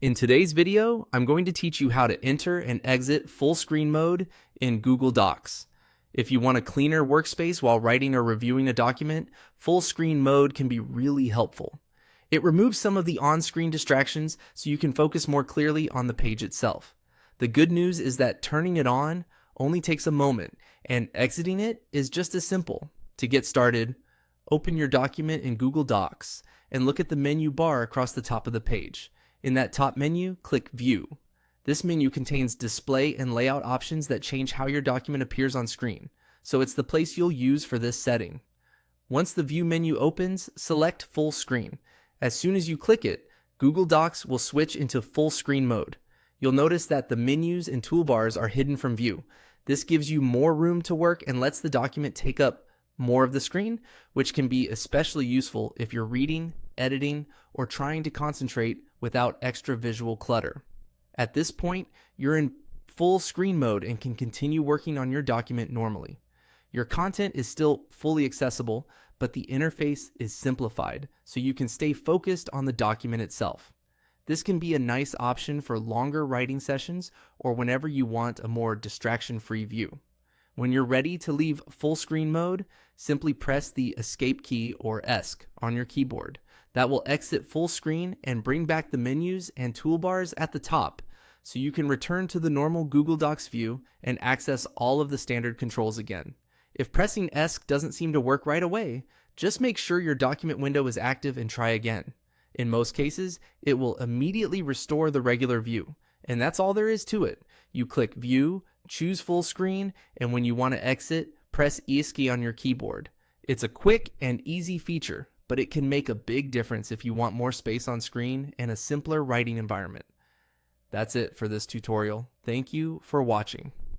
In today's video, I'm going to teach you how to enter and exit full screen mode in Google Docs. If you want a cleaner workspace while writing or reviewing a document, full screen mode can be really helpful. It removes some of the on-screen distractions so you can focus more clearly on the page itself. The good news is that turning it on only takes a moment, and exiting it is just as simple. To get started, open your document in Google Docs and look at the menu bar across the top of the page. In that top menu, click View. This menu contains display and layout options that change how your document appears on screen, so it's the place you'll use for this setting. Once the View menu opens, select Full Screen. As soon as you click it, Google Docs will switch into full screen mode. You'll notice that the menus and toolbars are hidden from view. This gives you more room to work and lets the document take up more of the screen, which can be especially useful if you're reading, editing, or trying to concentrate without extra visual clutter. At this point, you're in full screen mode and can continue working on your document normally. Your content is still fully accessible, but the interface is simplified so you can stay focused on the document itself. This can be a nice option for longer writing sessions or whenever you want a more distraction-free view. When you're ready to leave full screen mode, simply press the Escape key or ESC on your keyboard. That will exit full screen and bring back the menus and toolbars at the top, so you can return to the normal Google Docs view and access all of the standard controls again. If pressing ESC doesn't seem to work right away, just make sure your document window is active and try again. In most cases, it will immediately restore the regular view, and that's all there is to it. You click View, choose full screen, and when you want to exit, press ESC on your keyboard. It's a quick and easy feature, but it can make a big difference if you want more space on screen and a simpler writing environment. That's it for this tutorial. Thank you for watching.